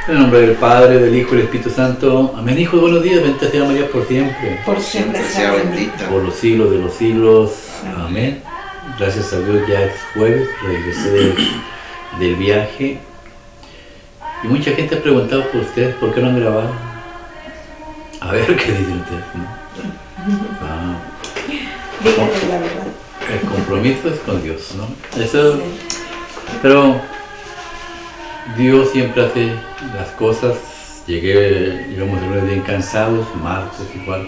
En el nombre del Padre, del Hijo y del Espíritu Santo. Amén. Hijo, buenos días. Bendita sea María por siempre. Por siempre sea bendita. Por los siglos de los siglos. Amén. Gracias a Dios, ya es jueves. Regresé del viaje. Y mucha gente ha preguntado por ustedes por qué no han grabado. A ver qué dicen ustedes, ¿no? Díganle la verdad. El compromiso es con Dios, ¿no? Eso, pero Dios siempre hace las cosas. Llegamos el lunes bien cansados, martes igual.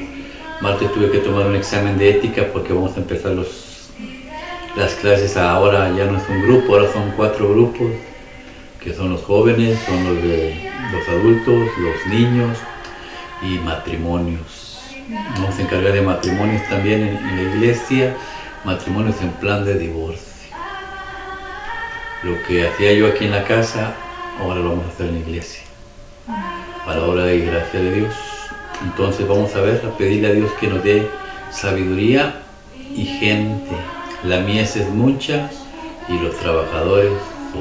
Martes tuve que tomar un examen de ética porque vamos a empezar las clases ahora, ya no es un grupo, ahora son 4 grupos, que son los jóvenes, son los de los adultos, los niños y matrimonios. Vamos a encargar de matrimonios también en la iglesia, matrimonios en plan de divorcio. Lo que hacía yo aquí en la casa, ahora lo vamos a hacer en la iglesia, para la obra de gracia de Dios. Entonces vamos a ver, a pedirle a Dios que nos dé sabiduría y gente. La mies es mucha y los trabajadores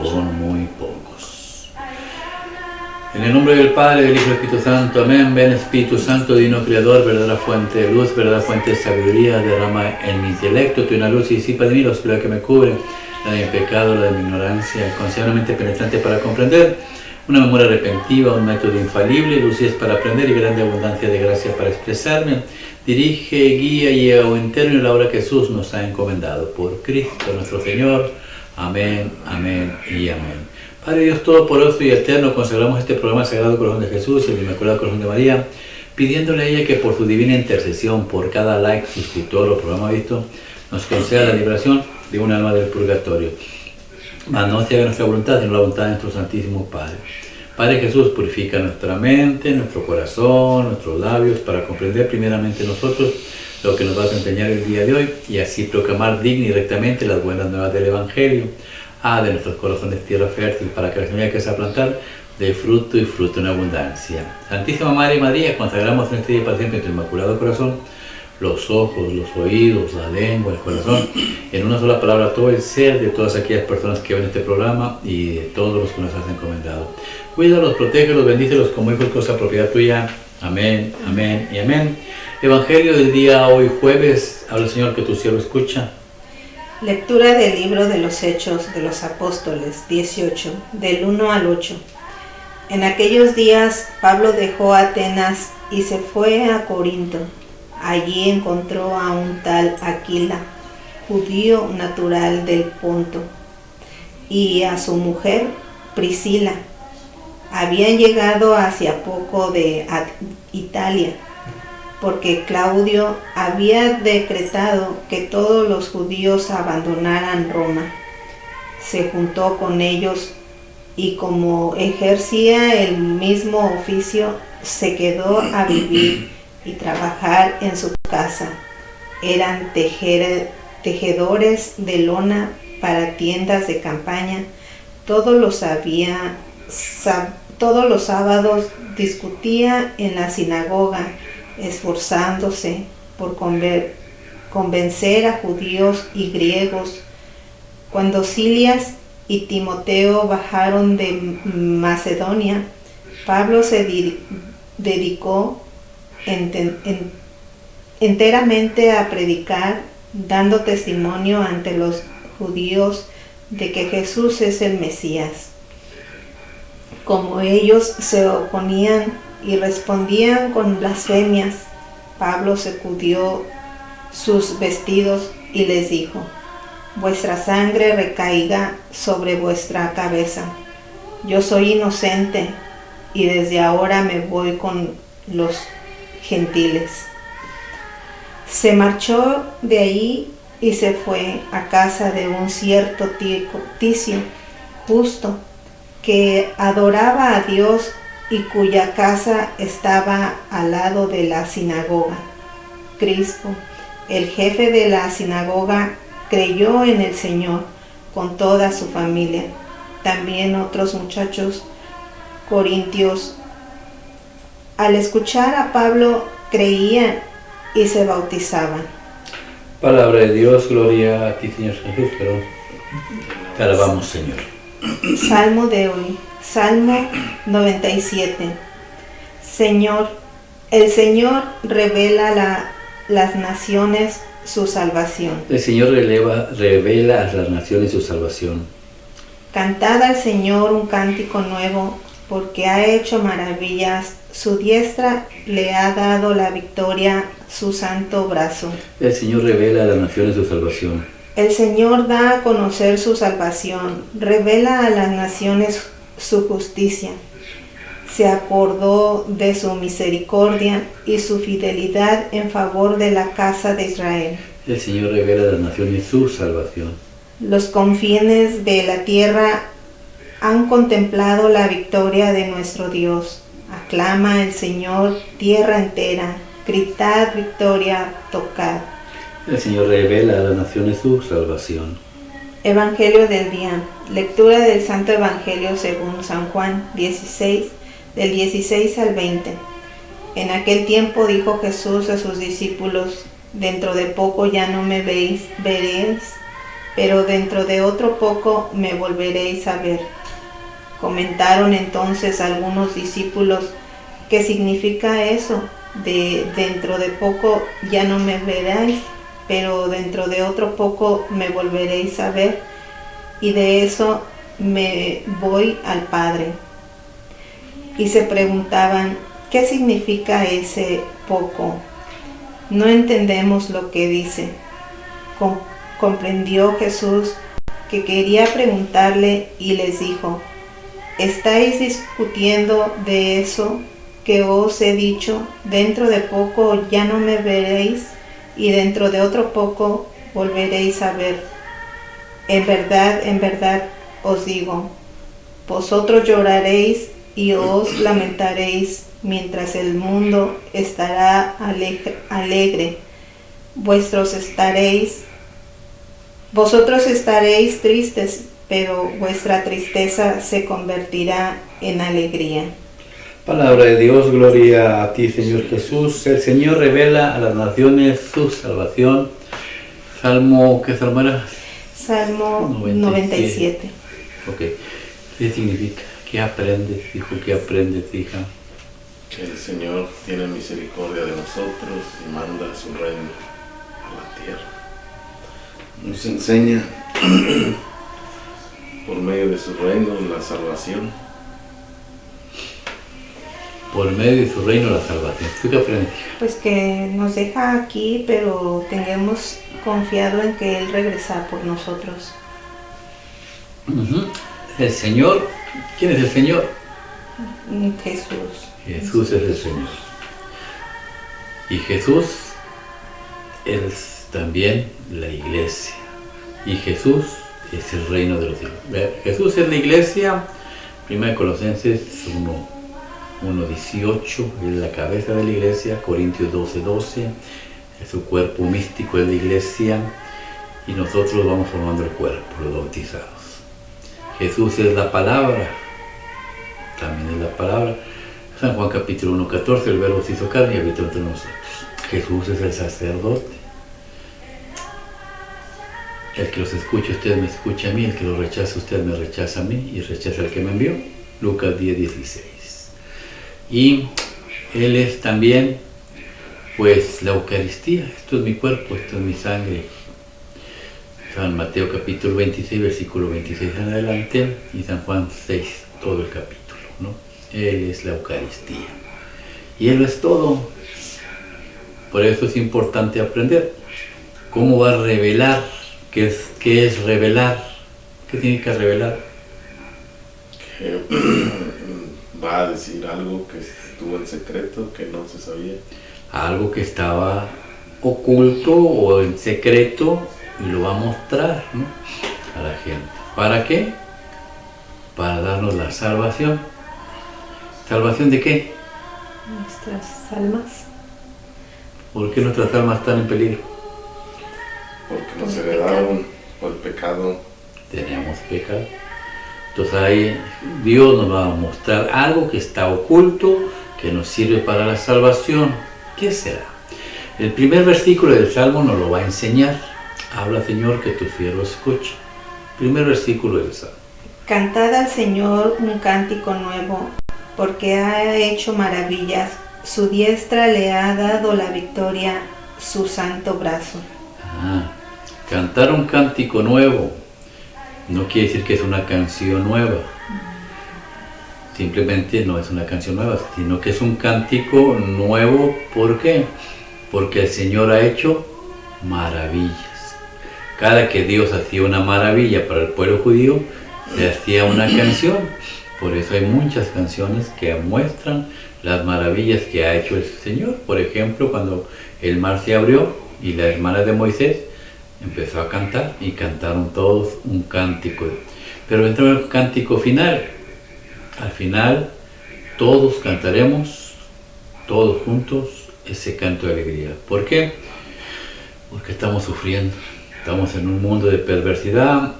son muy pocos. En el nombre del Padre, del Hijo y del Espíritu Santo. Amén. Ven Espíritu Santo, divino Creador, verdadera fuente de luz, verdadera fuente de sabiduría, derrama en mi intelecto tu una luz y disipa de mí la oscuridad que me cubre, la de mi pecado, la de mi ignorancia, concede una mente penetrante para comprender, una memoria repentiva, un método infalible, lucidez para aprender y grande abundancia de gracia para expresarme. Dirige, guía y hago entero en la obra que Jesús nos ha encomendado. Por Cristo nuestro Señor. Amén, amén y amén. Padre Dios Todopoderoso y Eterno, consagramos este programa al Sagrado Corazón de Jesús y el Inmaculado Corazón de María, pidiéndole a ella que por su divina intercesión, por cada like, suscriptor o programa visto, nos conceda la liberación de un alma del purgatorio. Mas no se haga nuestra voluntad, sino la voluntad de nuestro Santísimo Padre. Padre Jesús, purifica nuestra mente, nuestro corazón, nuestros labios, para comprender primeramente nosotros lo que nos vas a enseñar el día de hoy y así proclamar digna y rectamente las buenas nuevas del Evangelio. De nuestros corazones tierra fértil, para que la semilla que se va a plantar dé fruto y fruto en abundancia. Santísima Madre María, consagramos en este día para siempre en tu Inmaculado Corazón los ojos, los oídos, la lengua, el corazón, en una sola palabra todo el ser de todas aquellas personas que ven este programa y de todos los que nos has encomendado. Cuídalos, protégelos, bendícelos como hijos, cosa propiedad tuya. Amén, amén y amén. Evangelio del día hoy jueves. Habla el Señor, que tu siervo escucha. Lectura del libro de los Hechos de los Apóstoles, 18, del 1 al 8. En aquellos días Pablo dejó Atenas y se fue a Corinto. Allí encontró a un tal Aquila, judío natural del Ponto, y a su mujer Priscila. Habían llegado hacía poco de Italia, porque Claudio había decretado que todos los judíos abandonaran Roma. Se juntó con ellos y como ejercía el mismo oficio, se quedó a vivir y trabajar en su casa. Eran tejedores de lona para tiendas de campaña. Todos los sábados discutía en la sinagoga, esforzándose por convencer a judíos y griegos. Cuando Silas y Timoteo bajaron de Macedonia, Pablo se dedicó enteramente a predicar, dando testimonio ante los judíos de que Jesús es el Mesías. Como ellos se oponían y respondían con blasfemias, Pablo sacudió sus vestidos y les dijo: vuestra sangre recaiga sobre vuestra cabeza. Yo soy inocente y desde ahora me voy con los gentiles. Se marchó de ahí y se fue a casa de un cierto Ticio, justo, que adoraba a Dios y cuya casa estaba al lado de la sinagoga. Crispo, el jefe de la sinagoga, creyó en el Señor con toda su familia. También otros muchachos corintios, al escuchar a Pablo, creían y se bautizaban. Palabra de Dios, gloria a ti, Señor Jesús, pero te alabamos, Señor. Salmo de hoy. Salmo 97. Señor, el Señor revela las naciones su salvación. El Señor revela a las naciones su salvación. Cantad al Señor un cántico nuevo, porque ha hecho maravillas. Su diestra le ha dado la victoria, su santo brazo. El Señor revela a las naciones su salvación. El Señor da a conocer su salvación, revela a las naciones su justicia. Se acordó de su misericordia y su fidelidad en favor de la casa de Israel. El Señor revela a las naciones su salvación. Los confines de la tierra han contemplado la victoria de nuestro Dios. Aclama el Señor, tierra entera. Gritad victoria, tocad. El Señor revela a las naciones su salvación. Evangelio del día. Lectura del Santo Evangelio según San Juan 16, del 16 al 20. En aquel tiempo dijo Jesús a sus discípulos: dentro de poco ya no me veréis, pero dentro de otro poco me volveréis a ver. Comentaron entonces algunos discípulos: ¿qué significa eso de dentro de poco ya no me veréis, pero dentro de otro poco me volveréis a ver? Y de eso me voy al Padre. Y se preguntaban: ¿qué significa ese poco? No entendemos lo que dice. Comprendió Jesús que quería preguntarle y les dijo: ¿estáis discutiendo de eso que os he dicho? Dentro de poco ya no me veréis y dentro de otro poco volveréis a ver. En verdad os digo, vosotros lloraréis y os lamentaréis, mientras el mundo estará alegre. Vosotros estaréis tristes, pero vuestra tristeza se convertirá en alegría. Palabra de Dios, gloria a ti, Señor Jesús. El Señor revela a las naciones su salvación. Salmo, ¿qué salmo era? Salmo 97. Ok. ¿Qué significa? ¿Qué aprendes, hijo? ¿Qué aprendes, hija? Que el Señor tiene misericordia de nosotros y manda su reino a la tierra. Nos enseña por medio de su reino la salvación. Por medio de su reino la salvación. ¿Tú qué aprendes? Pues que nos deja aquí, pero tengamos confiado en que Él regresa por nosotros. El Señor, ¿quién es el Señor? Jesús. Jesús es el Señor. Y Jesús es también la iglesia. Y Jesús es el reino de los cielos. Jesús es la iglesia. 1 Colosenses 1:18, es la cabeza de la iglesia. Corintios 12:12, es su cuerpo místico de la iglesia. Y nosotros vamos formando el cuerpo, los bautizados. Jesús es la palabra. También es la palabra. San Juan capítulo 1:14, el verbo se hizo carne y habitó entre nosotros. Jesús es el sacerdote. El que los escuche, usted me escucha a mí. El que los rechaza, usted me rechaza a mí y rechaza al que me envió. Lucas 10:16. Y Él es también, pues, la Eucaristía. Esto es mi cuerpo, esto es mi sangre. San Mateo capítulo 26, versículo 26 en adelante. Y San Juan 6, todo el capítulo, ¿no? Él es la Eucaristía. Y Él es todo. Por eso es importante aprender cómo va a revelar. ¿Qué es revelar? ¿Qué significa revelar? Que va a decir algo que estuvo en secreto, que no se sabía. Algo que estaba oculto o en secreto y lo va a mostrar, ¿no?, a la gente. ¿Para qué? Para darnos la salvación. ¿Salvación de qué? Nuestras almas. ¿Por qué nuestras almas están en peligro? Porque nos heredaron por el pecado. Tenemos pecado. Entonces ahí Dios nos va a mostrar algo que está oculto, que nos sirve para la salvación. ¿Qué será? El primer versículo del Salmo nos lo va a enseñar. Habla, Señor, que tu siervo escuche. Primer versículo del Salmo. Cantad al Señor un cántico nuevo, porque ha hecho maravillas. Su diestra le ha dado la victoria, su santo brazo. Cantar un cántico nuevo no quiere decir que es una canción nueva. Simplemente no es una canción nueva, sino que es un cántico nuevo. ¿Por qué? Porque el Señor ha hecho maravillas. Cada que Dios hacía una maravilla para el pueblo judío, se hacía una canción. Por eso hay muchas canciones que muestran las maravillas que ha hecho el Señor. Por ejemplo, cuando el mar se abrió y la hermana de Moisés empezó a cantar y cantaron todos un cántico. Pero entró el cántico final. Al final todos cantaremos, todos juntos, ese canto de alegría. ¿Por qué? Porque estamos sufriendo, estamos en un mundo de perversidad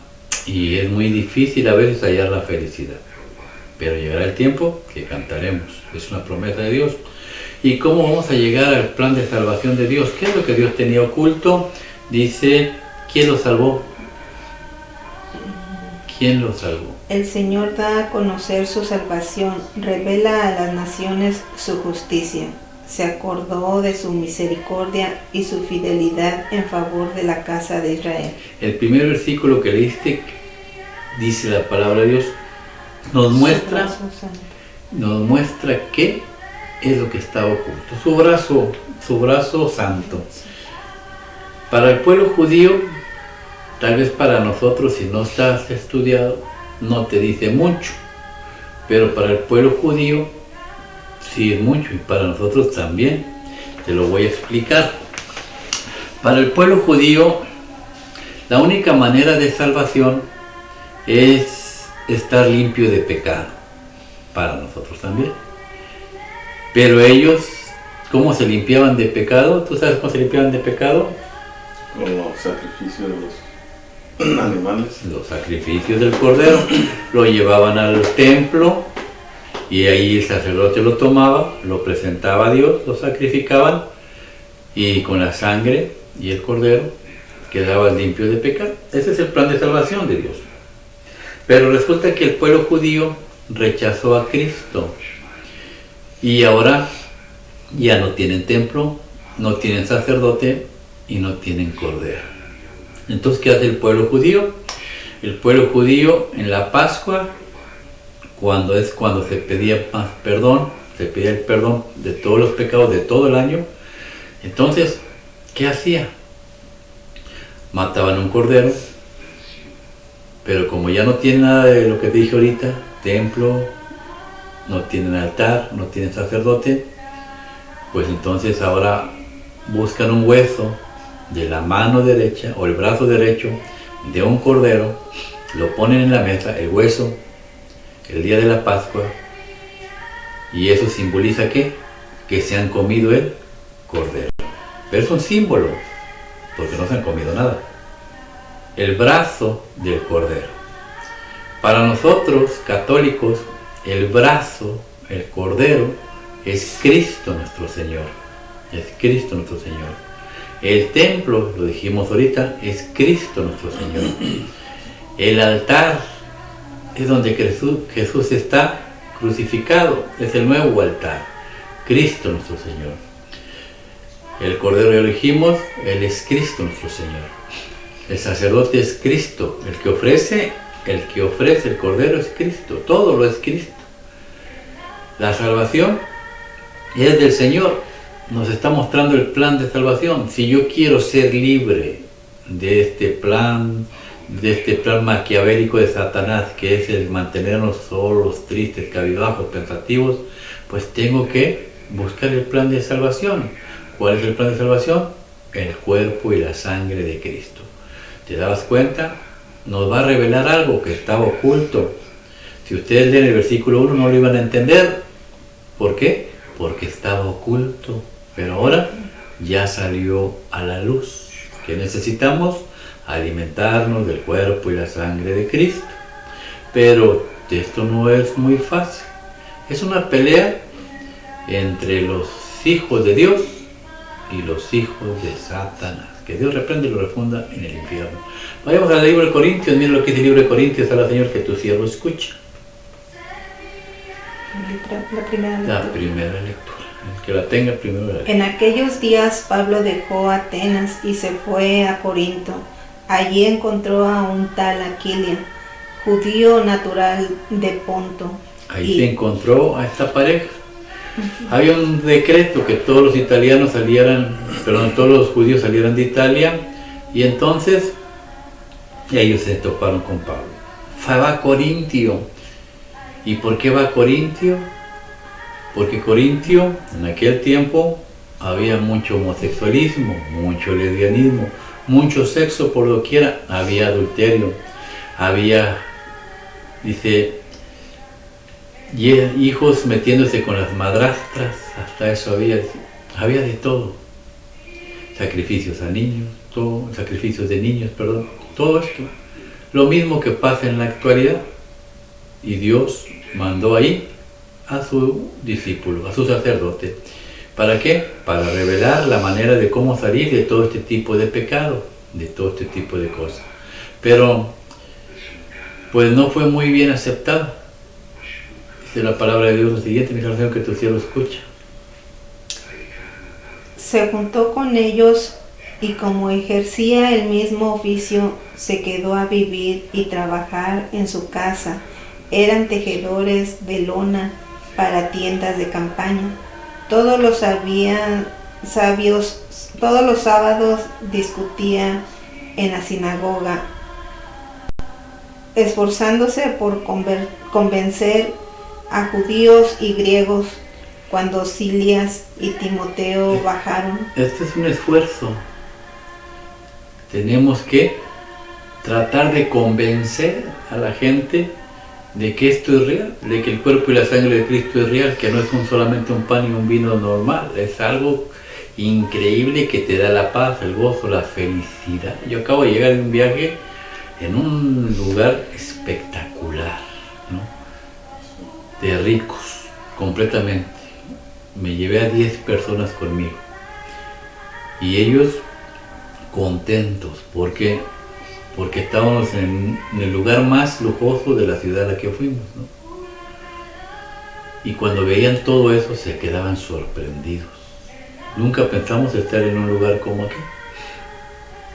y es muy difícil a veces hallar la felicidad. Pero llegará el tiempo que cantaremos, es una promesa de Dios. ¿Y cómo vamos a llegar al plan de salvación de Dios? ¿Qué es lo que Dios tenía oculto? Dice, ¿quién lo salvó? ¿Quién lo salvó? El Señor da a conocer su salvación, revela a las naciones su justicia. Se acordó de su misericordia y su fidelidad en favor de la casa de Israel. El primer versículo que leíste dice la palabra de Dios, nos muestra qué es lo que está oculto, su brazo santo. Para el pueblo judío, tal vez para nosotros, si no estás estudiado, no te dice mucho, pero para el pueblo judío sí es mucho, y para nosotros también. Te lo voy a explicar. Para el pueblo judío, la única manera de salvación es estar limpio de pecado. Para nosotros también. Pero ellos, ¿cómo se limpiaban de pecado? ¿Tú sabes cómo se limpiaban de pecado? Con los sacrificios de los animales. Los sacrificios del cordero. Lo llevaban al templo y ahí el sacerdote lo tomaba, lo presentaba a Dios, lo sacrificaban y con la sangre y el cordero quedaba limpio de pecado. Ese es el plan de salvación de Dios. Pero resulta que el pueblo judío rechazó a Cristo y ahora ya no tienen templo, no tienen sacerdote y no tienen cordero. Entonces, ¿qué hace el pueblo judío? El pueblo judío en la Pascua, cuando se pedía más perdón, se pedía el perdón de todos los pecados de todo el año. Entonces, ¿qué hacía? Mataban un cordero, pero como ya no tienen nada de lo que te dije ahorita, templo, no tienen altar, no tienen sacerdote, pues entonces ahora buscan un hueso de la mano derecha o el brazo derecho de un cordero, lo ponen en la mesa, el hueso, el día de la Pascua, y eso simboliza ¿qué? Que se han comido el cordero. Pero es un símbolo, porque no se han comido nada. El brazo del cordero. Para nosotros, católicos, el brazo, el cordero, es Cristo nuestro Señor. Es Cristo nuestro Señor. El templo, lo dijimos ahorita, es Cristo nuestro Señor. El altar es donde Jesús está crucificado, es el nuevo altar, Cristo nuestro Señor. El cordero, ya lo dijimos, Él es Cristo nuestro Señor. El sacerdote es Cristo, el que ofrece el cordero es Cristo, todo lo es Cristo. La salvación es del Señor, nos está mostrando el plan de salvación. Si yo quiero ser libre de este plan maquiavélico de Satanás, que es el mantenernos solos, tristes, cabizbajos, pensativos, pues tengo que buscar el plan de salvación. ¿Cuál es el plan de salvación? El cuerpo y la sangre de Cristo. ¿Te dabas cuenta? Nos va a revelar algo que estaba oculto. Si ustedes leen el versículo 1 no lo iban a entender. ¿Por qué? Porque estaba oculto. Pero ahora ya salió a la luz. ¿Qué necesitamos? Alimentarnos del cuerpo y la sangre de Cristo. Pero esto no es muy fácil. Es una pelea entre los hijos de Dios y los hijos de Satanás. Que Dios reprende y lo refunda en el infierno. Vayamos al libro de Corintios. Mira lo que dice el libro de Corintios. A la Señor, que tu siervo escucha. La primera lectura. El que la tenga primero la lectura. En aquellos días Pablo dejó Atenas y se fue a Corinto. Allí encontró a un tal Aquila, judío natural de Ponto. Ahí se encontró a esta pareja. Había un decreto que todos los italianos todos los judíos salieran de Italia, y entonces ellos se toparon con Pablo. Va a Corintio. ¿Y por qué va a Corintio? Porque Corintio, en aquel tiempo, había mucho homosexualismo, mucho lesbianismo, mucho sexo por doquiera, había adulterio, había, dice, hijos metiéndose con las madrastras, hasta eso había de todo. Sacrificios a niños, sacrificios de niños, todo esto. Lo mismo que pasa en la actualidad. Y Dios mandó ahí a su discípulo, a su sacerdote. ¿Para qué? Para revelar la manera de cómo salir de todo este tipo de pecado, de todo este tipo de cosas. Pero, pues no fue muy bien aceptado. Dice la palabra de Dios lo siguiente: mi Señor, que tu siervo escucha. Se juntó con ellos y como ejercía el mismo oficio, se quedó a vivir y trabajar en su casa. Eran tejedores de lona para tiendas de campaña. Todos los sábados discutía en la sinagoga, esforzándose por convencer a judíos y griegos. Cuando Silas y Timoteo bajaron. Este es un esfuerzo. Tenemos que tratar de convencer a la gente de que esto es real, de que el cuerpo y la sangre de Cristo es real, que no es solamente un pan y un vino normal, es algo increíble que te da la paz, el gozo, la felicidad. Yo acabo de llegar de un viaje en un lugar espectacular, ¿no? De ricos, completamente. Me llevé a 10 personas conmigo y ellos contentos porque estábamos en el lugar más lujoso de la ciudad a la que fuimos, ¿no? Y cuando veían todo eso se quedaban sorprendidos. Nunca pensamos estar en un lugar como aquí.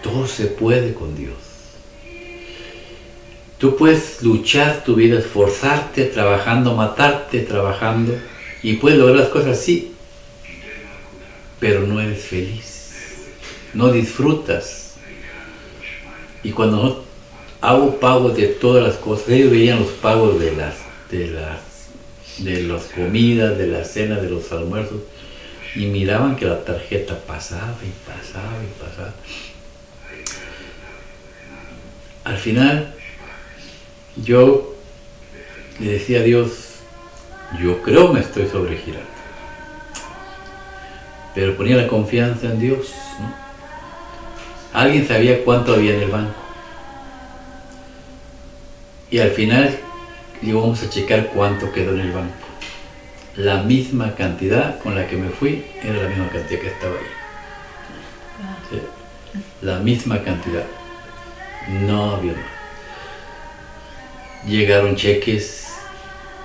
Todo se puede con Dios. Tú puedes luchar tu vida, esforzarte, trabajando, matarte, trabajando, y puedes lograr las cosas, sí, pero no eres feliz, no disfrutas. Y cuando no hago pagos de todas las cosas, ellos veían los pagos de las comidas, de las cenas, de los almuerzos, y miraban que la tarjeta pasaba y pasaba y pasaba. Al final, yo le decía a Dios, yo creo me estoy sobregirando, pero ponía la confianza en Dios, ¿no? Alguien sabía cuánto había en el banco, y al final digo, vamos a checar cuánto quedó en el banco. La misma cantidad con la que me fui era la misma cantidad que estaba ahí, ¿sí? La misma cantidad, no había más. Llegaron cheques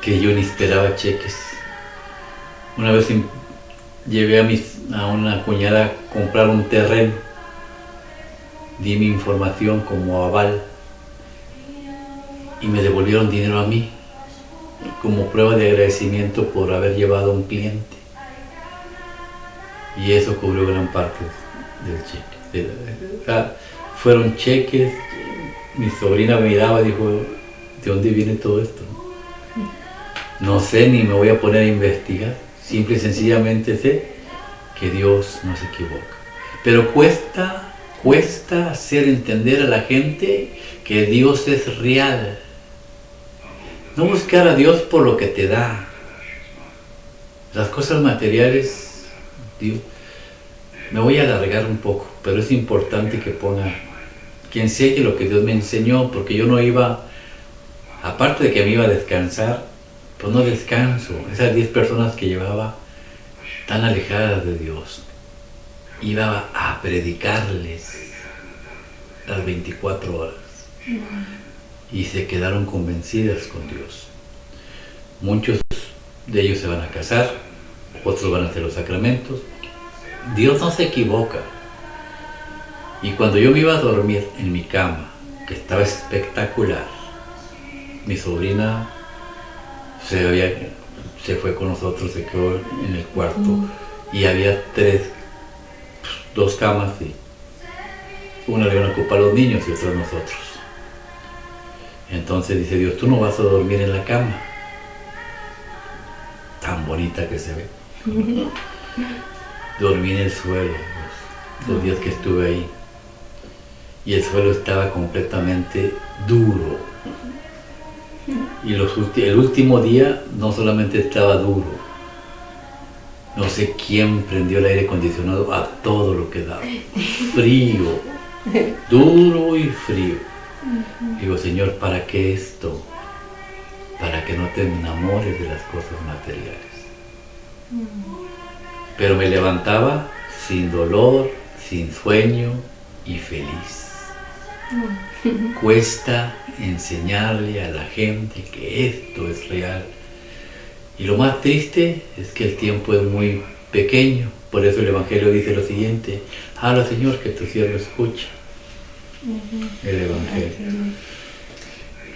que yo ni esperaba cheques. Una vez llevé a una cuñada a comprar un terreno, di mi información como aval y me devolvieron dinero a mí como prueba de agradecimiento por haber llevado a un cliente, y eso cubrió gran parte del cheque. O sea, fueron cheques. Mi sobrina me miraba y dijo, ¿de dónde viene todo esto? No sé, ni me voy a poner a investigar. Simple y sencillamente sé que Dios no se equivoca. Pero cuesta hacer entender a la gente que Dios es real. No buscar a Dios por lo que te da. Las cosas materiales, Dios. Me voy a alargar un poco, pero es importante que enseñe lo que Dios me enseñó, porque yo no iba, aparte de que me iba a descansar, pues no descanso. Esas 10 personas que llevaba tan alejadas de Dios. iba a predicarles las 24 horas. Y se quedaron convencidas con Dios. Muchos de ellos se van a casar, otros van a hacer los sacramentos. Dios no se equivoca. Y cuando yo me iba a dormir en mi cama, que estaba espectacular, mi sobrina se fue con nosotros, se quedó en el cuarto y había 2 camas y una le iban a ocupar los niños y otra nosotros. Entonces dice Dios, tú no vas a dormir en la cama, tan bonita que se ve. Dormí en el suelo los días que estuve ahí y el suelo estaba completamente duro. Y el último día no solamente estaba duro, no sé quién prendió el aire acondicionado a todo lo que daba, frío, duro y frío. Digo, Señor, ¿para qué esto? Para que no te enamores de las cosas materiales. Pero me levantaba sin dolor, sin sueño y feliz. Cuesta enseñarle a la gente que esto es real. Y lo más triste es que el tiempo es muy pequeño. Por eso el Evangelio dice lo siguiente: habla, Señor, que tu siervo escucha. El Evangelio.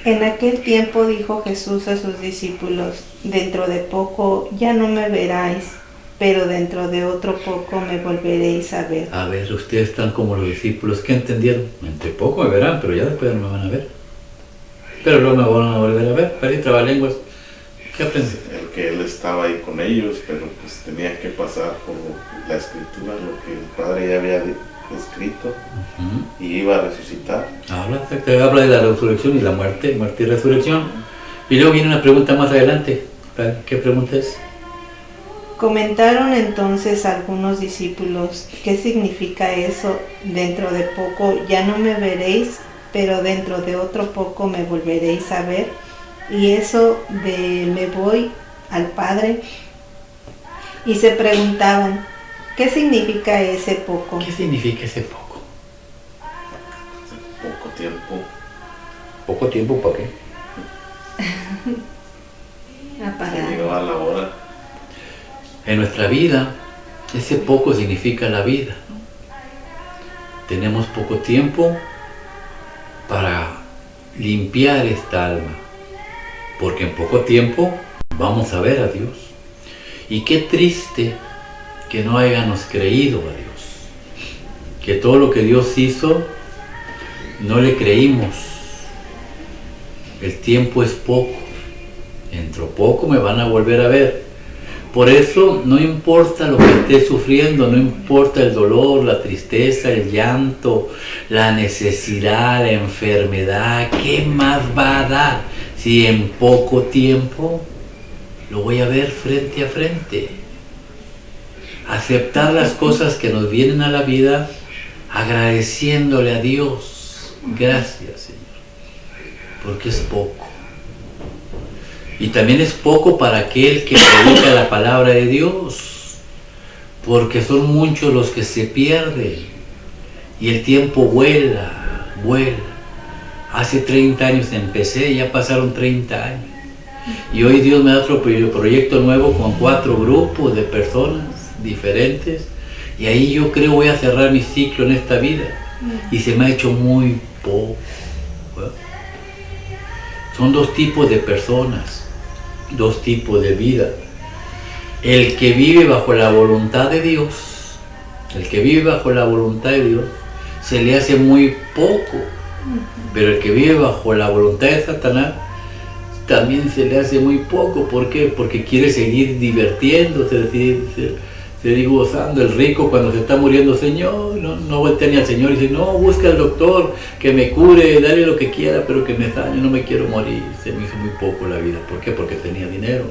En aquel tiempo dijo Jesús a sus discípulos: dentro de poco ya no me veráis, pero dentro de otro poco me volveréis a ver. A ver, ustedes están como los discípulos, ¿qué entendieron? Entre poco me verán, pero ya después no me van a ver. Pero luego me van a volver a ver. Para ir trabalenguas, ¿qué aprendí? El que él estaba ahí con ellos, pero pues tenía que pasar por la escritura, lo que el Padre ya había escrito, y iba a resucitar. Habla de la resurrección y la muerte y resurrección. Y luego viene una pregunta más adelante. ¿Qué pregunta es? Comentaron entonces algunos discípulos: ¿qué significa eso? Dentro de poco ya no me veréis, pero dentro de otro poco me volveréis a ver. Y eso de me voy al Padre. Y se preguntaban: ¿qué significa ese poco? ¿Qué significa ese poco? Poco tiempo. ¿Poco tiempo para qué? Llegó a la hora. En nuestra vida, ese poco significa la vida. Tenemos poco tiempo para limpiar esta alma, porque en poco tiempo vamos a ver a Dios. Y qué triste que no hayamos creído a Dios, que todo lo que Dios hizo no le creímos. El tiempo es poco, dentro poco me van a volver a ver. Por eso no importa lo que esté sufriendo, no importa el dolor, la tristeza, el llanto, la necesidad, la enfermedad, ¿qué más va a dar si en poco tiempo lo voy a ver frente a frente? Aceptar las cosas que nos vienen a la vida agradeciéndole a Dios. Gracias, Señor, porque es poco. Y también es poco para aquel que predica la palabra de Dios, porque son muchos los que se pierden y el tiempo vuela, vuela. Hace 30 años empecé, ya pasaron 30 años. Y hoy Dios me da otro proyecto nuevo con 4 grupos de personas diferentes. Y ahí yo creo voy a cerrar mi ciclo en esta vida. Y se me ha hecho muy poco. Son 2 tipos de personas, 2 tipos de vida. El que vive bajo la voluntad de Dios, se le hace muy poco. Pero el que vive bajo la voluntad de Satanás, también se le hace muy poco. ¿Por qué? Porque quiere seguir divirtiéndose, seguir gozando. El rico cuando se está muriendo, Señor, no voltea ni al Señor y dice: no, busca al doctor que me cure, dale lo que quiera, pero que me sane, no me quiero morir. Se me hizo muy poco la vida. ¿Por qué? Porque tenía dinero.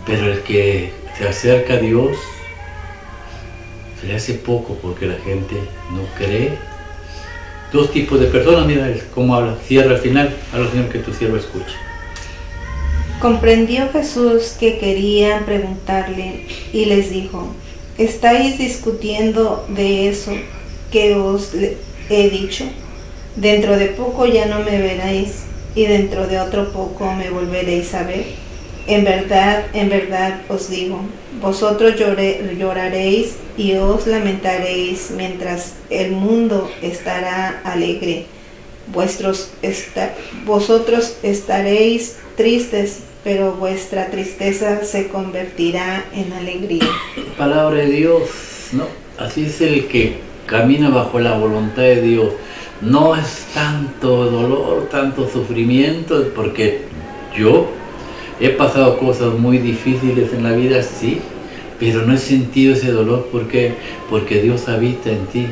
Pero el que se acerca a Dios, se le hace poco porque la gente no cree. 2 tipos de personas, mira cómo habla, cierra al final, habla, Señor, que tu siervo escuche. Comprendió Jesús que querían preguntarle y les dijo: ¿Estáis discutiendo de eso que os he dicho? Dentro de poco ya no me veréis, y dentro de otro poco me volveréis a ver. En verdad os digo, vosotros lloraréis y os lamentaréis, mientras el mundo estará alegre. Vosotros estaréis tristes, pero vuestra tristeza se convertirá en alegría. Palabra de Dios, ¿no? Así es el que camina bajo la voluntad de Dios. No es tanto dolor, tanto sufrimiento, porque yo he pasado cosas muy difíciles en la vida, sí, pero no he sentido ese dolor porque Dios habita en ti.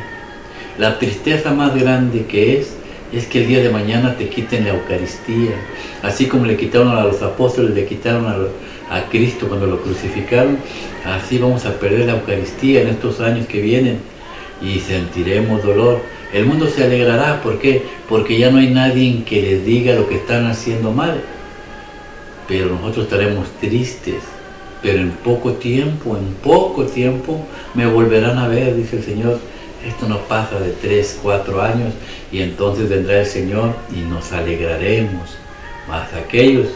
La tristeza más grande que es que el día de mañana te quiten la Eucaristía, así como le quitaron a los apóstoles, le quitaron a Cristo cuando lo crucificaron. Así vamos a perder la Eucaristía en estos años que vienen y sentiremos dolor. El mundo se alegrará, ¿por qué? Porque ya no hay nadie que les diga lo que están haciendo mal, pero nosotros estaremos tristes. Pero en poco tiempo me volverán a ver, dice el Señor. Esto no pasa de 3, 4 años y entonces vendrá el Señor y nos alegraremos. Mas aquellos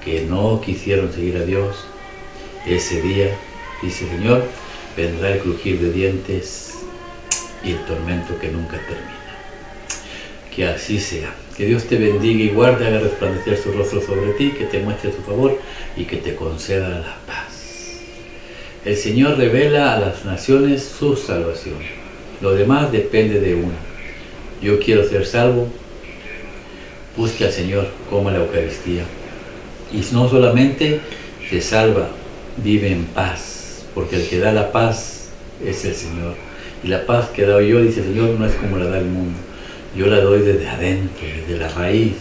que no quisieron seguir a Dios, ese día, dice el Señor, vendrá el crujir de dientes y el tormento que nunca termina. Que así sea. Que Dios te bendiga y guarde, haga resplandecer su rostro sobre ti, que te muestre su favor y que te conceda la paz. El Señor revela a las naciones su salvación. Lo demás depende de uno. Yo quiero ser salvo. Busque al Señor, coma la Eucaristía. Y no solamente se salva, vive en paz, porque el que da la paz es el Señor. Y la paz que doy yo, dice el Señor, no es como la da el mundo. Yo la doy desde adentro, desde la raíz.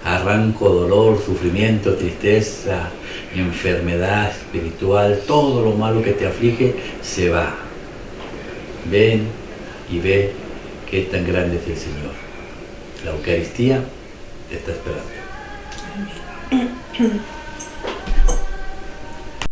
Arranco dolor, sufrimiento, tristeza, enfermedad espiritual, todo lo malo que te aflige se va. Ven y ve qué tan grande es el Señor. La Eucaristía te está esperando.